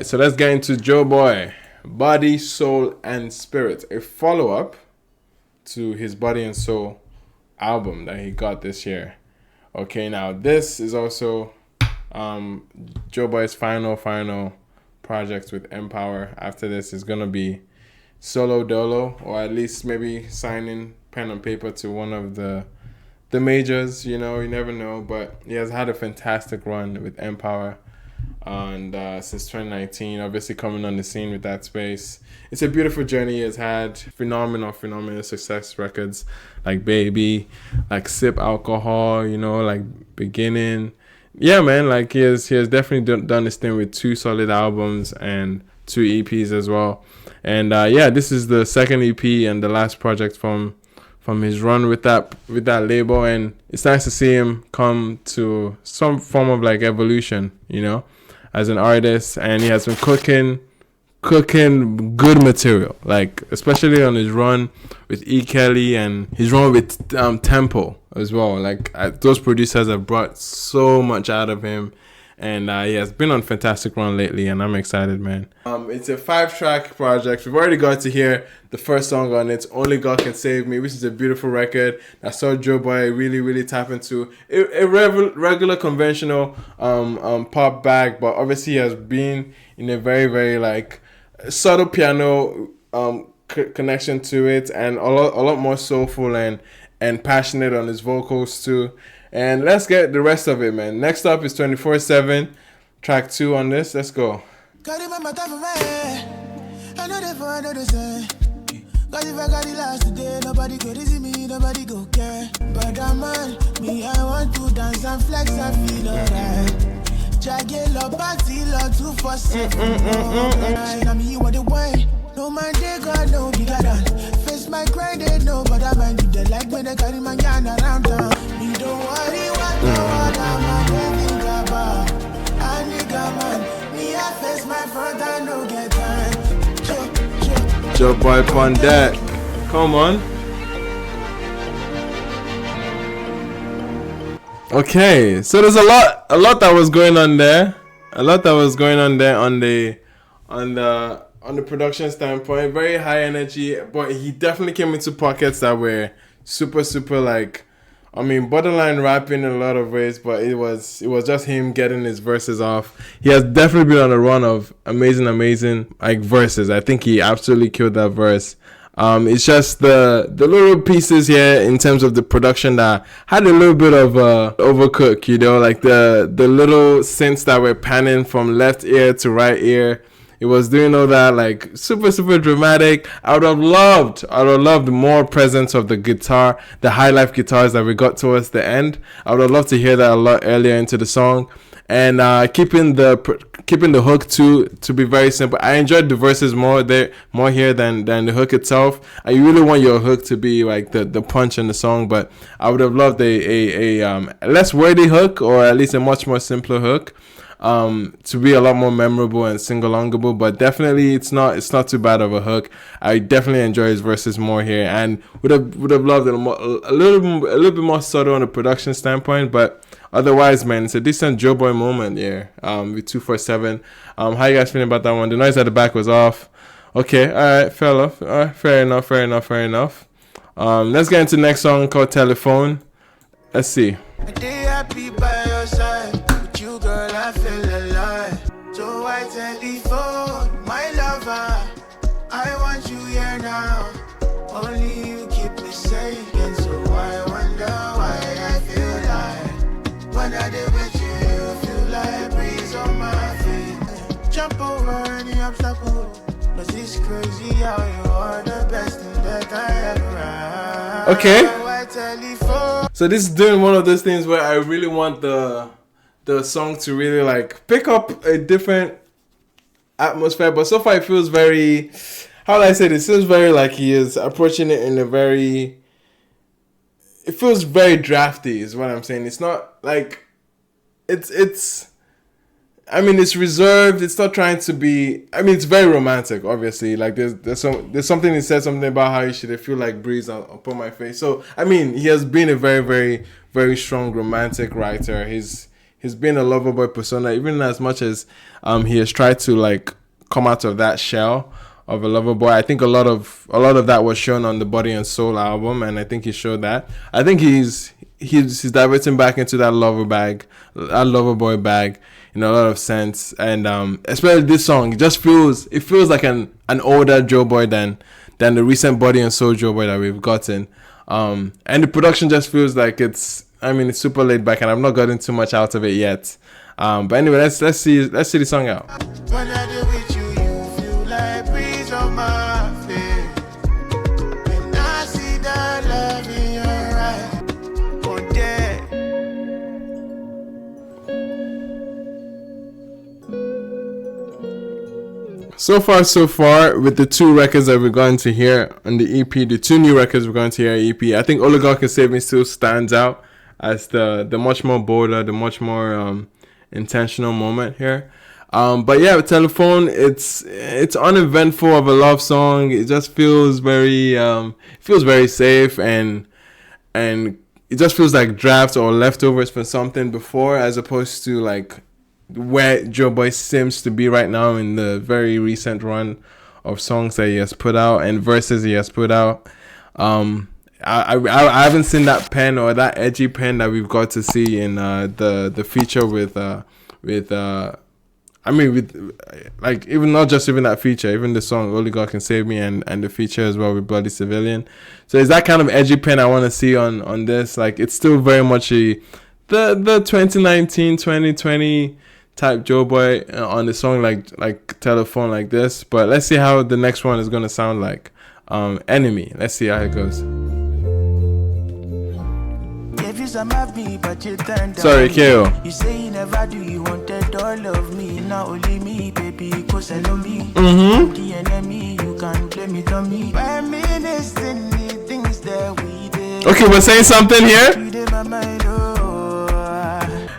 right, so let's get into Joeboy, Body, Soul, and Spirit, a follow-up to his Body and Soul album that he got this year. Okay, now this is also Joeboy's final project with Empower. After this is gonna be solo dolo, or at least maybe signing pen and paper to one of the majors. You know, you never know, but he has had a fantastic run with Empower, and since 2019, obviously coming on the scene with that space. It's a beautiful journey he has had. Phenomenal success records like Baby, like Sip Alcohol, you know, like Beginning. Yeah, man, like he has definitely done his thing with 2 solid albums and 2 EPs as well. And yeah, this is the second EP and the last project from his run with that label, and it's nice to see him come to some form of like evolution, you know, as an artist. And he has been cooking good material, like especially on his run with E. Kelly and his run with Tempo as well. Like those producers have brought so much out of him, and he has been on a fantastic run lately, and I'm excited, man. It's a 5-track project. We've already got to hear the first song on it, Only God Can Save Me, which is a beautiful record that saw Joeboy really tap into a regular conventional pop bag, but obviously he has been in a very like subtle piano connection to it, and a lot more soulful and passionate on his vocals too. And let's get the rest of it, man. Next up is 24/7, track 2 on this. Let's go. Got if I got it last today, nobody go see me, nobody go care. But man, me, I want to dance and flex and feel alright. Jaggle up, party, love, 247. I mean, you want the way. No man, they got no bigger than. Face my grind, they know, but I mind you, they like when they carry my yarn around town. Me don't worry what no other man they think about. I nigga man, me, I face my front, I no get time. Joeboy on that. Come on. Okay, so there's a lot that was going on there. On the production standpoint. Very high energy, but he definitely came into pockets that were super like, I mean, borderline rapping in a lot of ways, but it was just him getting his verses off. He has definitely been on a run of amazing like verses. I think he absolutely killed that verse. It's just the little pieces here in terms of the production that had a little bit of overcook, you know, like the little synths that were panning from left ear to right ear. It was doing all that, like super dramatic. I would have loved more presence of the guitar, the high life guitars that we got towards the end. I would have loved to hear that a lot earlier into the song, and keeping the hook to be very simple. I enjoyed the verses more here than the hook itself. I really want your hook to be like the punch in the song, but I would have loved a less wordy hook, or at least a much more simpler hook. To be a lot more memorable and sing-alongable, but definitely it's not too bad of a hook. I definitely enjoy his verses more here, and would have loved it a little bit more subtle on the production standpoint, but otherwise, man, it's a decent Joeboy moment here. With 247. How you guys feeling about that one? The noise at the back was off. Okay, all right, fair enough. Fair enough. Let's get into the next song called Telephone. Let's see. Happy by your side. You, girl, I feel alive. So I telephone my lover. I want you here now. Only you keep me safe, and so I wonder why I feel like when I did with you feel like breeze on my feet. Jump over any obstacle. But it's crazy how you are the best thing that I ever had. Okay. So this is doing one of those things where I really want the song to really like pick up a different atmosphere, but so far it feels very, how do I say this? It feels very like he is approaching it in a very, it feels very drafty is what I'm saying. It's not like, it's I mean, it's reserved. It's not trying to be, I mean, it's very romantic, obviously. Like there's something he said something about how you should feel like breeze upon my face. So I mean, he has been a very strong romantic writer. His he's been a lover boy persona, even as much as he has tried to like come out of that shell of a lover boy. I think a lot of that was shown on the Body and Soul album, and I think he showed that. I think he's diverting back into that lover boy bag in a lot of sense, and especially this song, it feels like an older Joeboy than the recent Body and Soul Joeboy that we've gotten, and the production just feels like it's super laid back, and I've not gotten too much out of it yet, but anyway, let's see the song out. When I do with you, you feel like breeze on my face. When I see that love in your eyes, oh yeah. So far with the two records that we're going to hear on the EP, the two new records we're going to hear on EP, I think Oligarch and Save Me still stands out as the much more bolder, the much more intentional moment here. But yeah, with Telephone, it's uneventful of a love song. It just feels very safe, and it just feels like drafts or leftovers from something before, as opposed to like where Joeboy seems to be right now in the very recent run of songs that he has put out and verses he has put out. I haven't seen that pen or that edgy pen that we've got to see in the feature with even not just even that feature, even the song Only God Can Save Me and the feature as well with Bloody Civilian. So it's that kind of edgy pen I want to see on this. Like, it's still very much the 2019 2020 type Joeboy on the song like Telephone like this. But let's see how the next one is gonna sound like. Enemy. Let's see how it goes. Sorry, KO. You say you never do, you wanted all of me. Now only me, baby, cause I know me. The enemy, you can blame it on me. Things that we did. Okay, we're saying something here.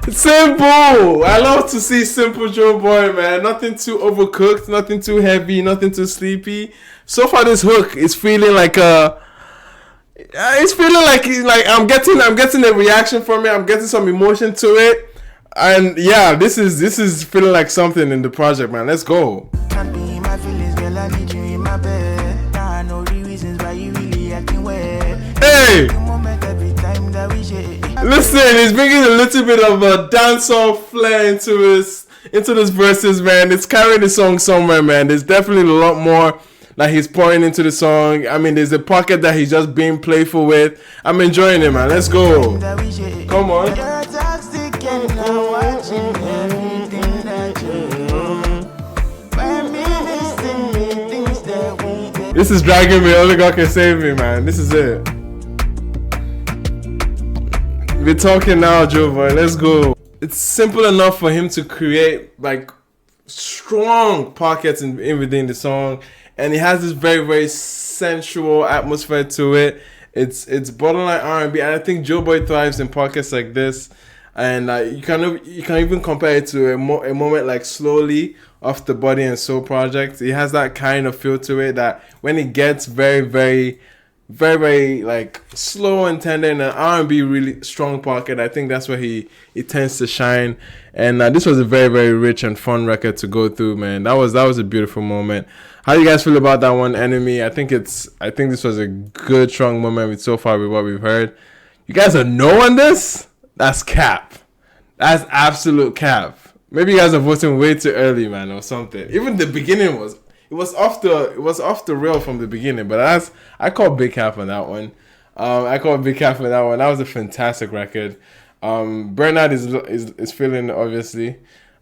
It's simple. I love to see simple Joeboy, man. Nothing too overcooked, nothing too heavy, nothing too sleepy. So far, this hook is feeling like I'm getting a reaction from it. I'm getting some emotion to it, and yeah, this is feeling like something in the project, man. Let's go. Can't be my feelings, girl. I need you in my bed. Now I know the reasons why you really acting weird. Hey, every time that we share. Listen, he's bringing a little bit of a dancehall flair into this verses, man. It's carrying the song somewhere, man. There's definitely a lot more that he's pouring into the song. I mean, there's a pocket that he's just being playful with. I'm enjoying it, man. Let's go. Come on. This is dragging me. Only God can save me, man. This is it. We're talking now, Joeboy. Let's go. It's simple enough for him to create like strong pockets in within the song, and it has this very, very sensual atmosphere to it. It's borderline R&B, and I think Joeboy thrives in pockets like this. And you can even compare it to a moment like Slowly off the Body and Soul project. It has that kind of feel to it that when it gets very, very, very, very like slow and tender in an R&B really strong pocket, I think that's where he tends to shine. And this was a very, very rich and fun record to go through, man. That was a beautiful moment. How do you guys feel about that one, Enemy? I think this was a good, strong moment so far with what we've heard. You guys are no on this? That's cap. That's absolute cap. Maybe you guys are voting way too early, man, or something. Even the beginning was off the rail from the beginning. But I call big cap on that one. That was a fantastic record. Bernard is feeling obviously.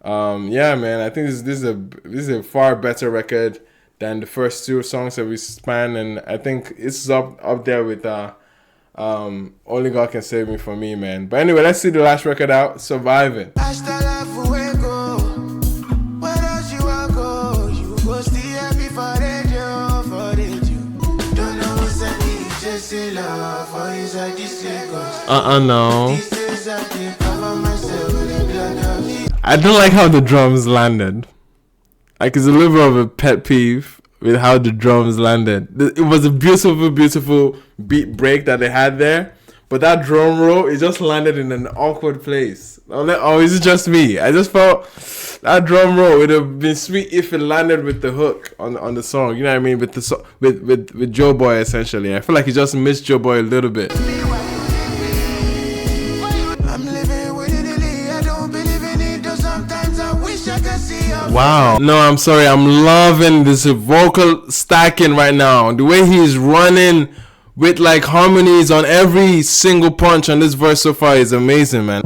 Yeah, man. I think this is a far better record than the first two songs that we span, and I think it's up there with Only God Can Save Me for me, man. But anyway, let's see the last record out, Surviving. No. I don't like how the drums landed. Like, it's a little bit of a pet peeve with how the drums landed. It was a beautiful, beautiful beat break that they had there, but that drum roll, it just landed in an awkward place. Oh, is it just me? I just felt that drum roll would have been sweet if it landed with the hook on the song. You know what I mean? With the with Joeboy essentially. I feel like he just missed Joeboy a little bit. Wow. No, I'm sorry. I'm loving this vocal stacking right now. The way he's running with like harmonies on every single punch on this verse so far is amazing, man.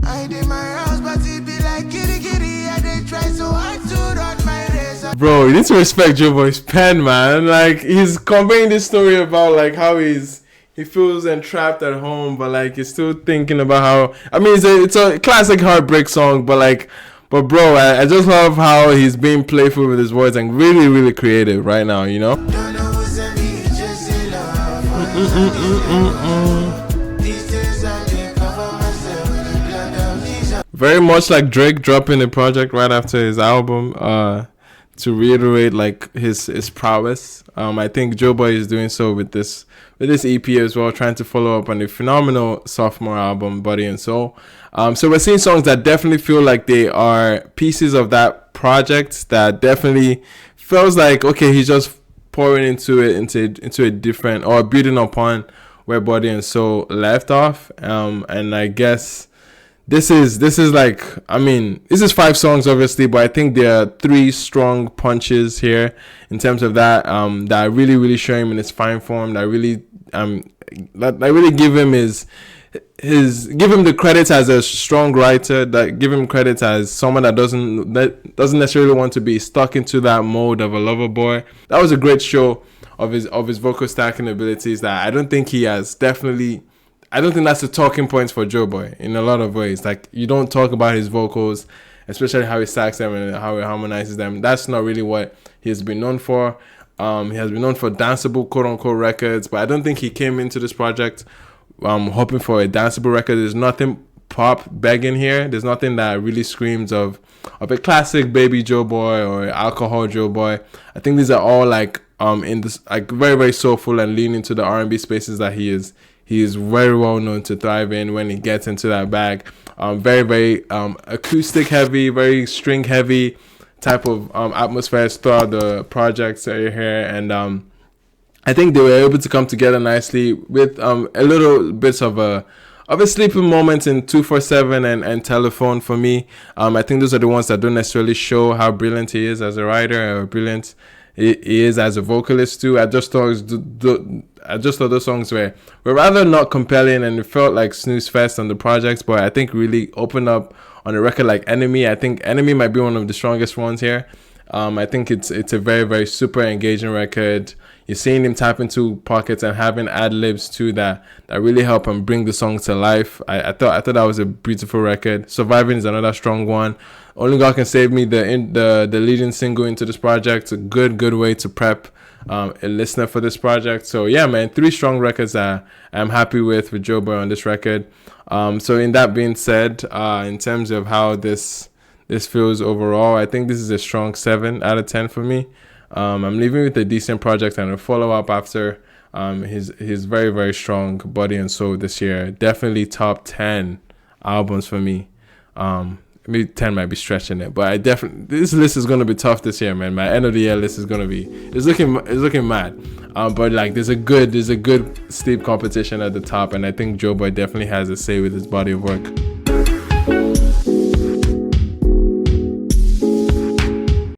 Bro, you need to respect Joeboy's pen, man. Like, he's conveying this story about like how he feels entrapped at home, but like he's still thinking about how. I mean, it's a classic heartbreak song, but bro, I just love how he's being playful with his words and really, really creative right now, you know? Very much like Drake dropping a project right after his album, to reiterate like his prowess. I think Joeboy is doing so with this EP as well, trying to follow up on the phenomenal sophomore album, Body and Soul. So we're seeing songs that definitely feel like they are pieces of that project that definitely feels like, okay, he's just pouring into a different, or building upon where Body and Soul left off. And I guess this is like, I mean, this is 5 songs obviously, but I think there are 3 strong punches here in terms of that that really, really show him in his fine form, that really give him give him the credit as a strong writer, that give him credit as someone that doesn't necessarily want to be stuck into that mode of a lover boy. That was a great show of his vocal stacking abilities that I don't think that's the talking points for Joeboy in a lot of ways. Like, you don't talk about his vocals, especially how he stacks them and how he harmonizes them. That's not really what he's been known for. He has been known for danceable, quote-unquote, records, but I don't think he came into this project hoping for a danceable record. There's nothing pop begging here. There's nothing that really screams of a classic baby Joeboy or alcohol Joeboy. I think these are all like in this like very, very soulful and lean into the R&B spaces that he is very well known to thrive in when he gets into that bag. Very, very acoustic heavy, very string heavy type of atmospheres throughout the projects that you hear, and I think they were able to come together nicely with a little bits of a sleeping moment in 247 and Telephone for me. I think those are the ones that don't necessarily show how brilliant he is as a writer or brilliant he is as a vocalist too. I just thought those songs were rather not compelling, and it felt like snooze fest on the projects, but I think really opened up on a record like Enemy. I think Enemy might be one of the strongest ones here. I think it's a very, very super engaging record. You're seeing him tap into pockets and having ad-libs too that really help him bring the song to life. I thought that was a beautiful record. Surviving is another strong one. Only God Can Save Me, the leading single into this project. A good way to prep a listener for this project. So yeah, man, 3 strong records that I'm happy with Joeboy on this record. So in that being said, in terms of how this feels overall, I think this is a strong 7 out of 10 for me. I'm leaving with a decent project and a follow-up after his very, very strong Body and Soul this year. Definitely top 10 albums for me. Maybe 10 might be stretching it, but this list is gonna be tough this year, man. My end of the year list is gonna be it's looking mad. But like there's a good steep competition at the top, and I think Joeboy definitely has a say with his body of work.